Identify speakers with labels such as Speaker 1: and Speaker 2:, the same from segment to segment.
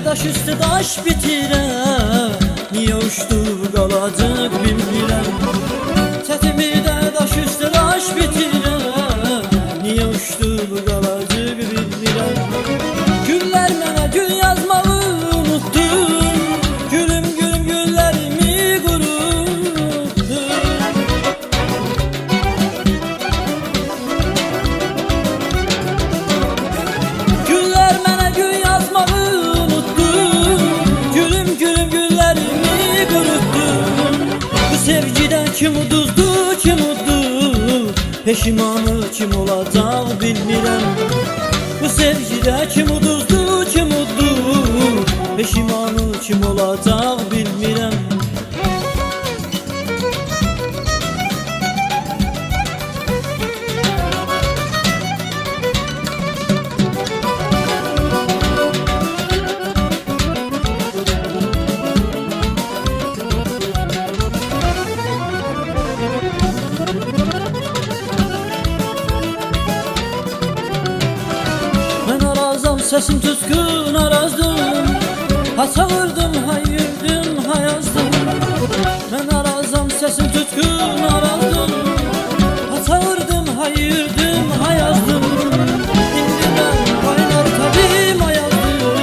Speaker 1: Daş üstü daş bitirəm, niyə uçdu qalacaq bilmirəm. Çətin bir də daş üstü daş bitirəm, niyə uçdu qalacaq bilmirəm. Güllər mənə gül yazmağı unutdu, gülüm gülüm güllərimi qurutdu. Güllər mənə gül yazmağı kim uduzdu, kim uddu, peşimanı kim olacaq bilmirəm. Bu sevgidə kim uduzdu, kim uddu, peşimanı kim olacaq bilmirəm. Səsim tüskün arazdım, ha çağırdım, ha yürüdüm, ha yazdım. Mən arazam, səsim tüskün arazdım, ha çağırdım, ha yürüdüm, ha yazdım. İndi mən qaynar təbim, ha yazdım,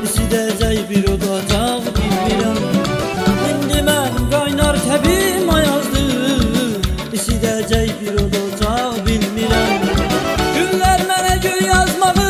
Speaker 1: isidəcək bir odacaq bilmirəm. İndi mən qaynar təbim, ha yazdım, isidəcək bir odacaq bilmirəm. Günlər mənə gül yazmağı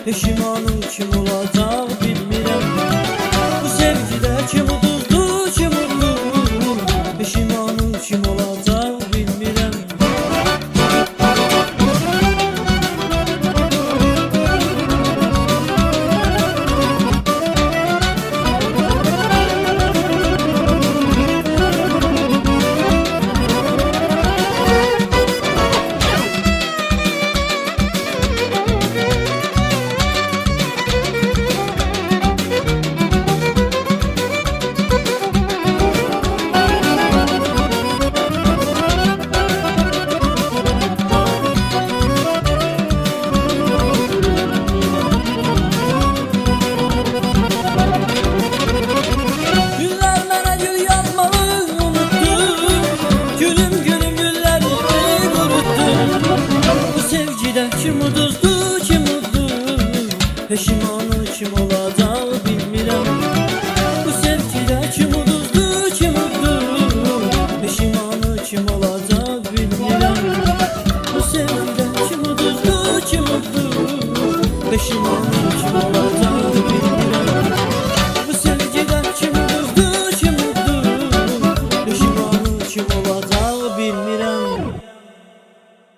Speaker 1: peşimanı kim olacaq bilmirəm. Bu sevgidə kim uduzdu, kim uddu, peşimanı kim olacaq bilmirəm. Kim uduzdu, kim uddu, peşimanı kim olacaq bilmirəm. Bu sevgidə kim uduzdu, kim uddu, peşimanı kim olacaq bilmirəm. Bu sevgidə kim uduzdu, kim uddu, peşimanı kim olacaq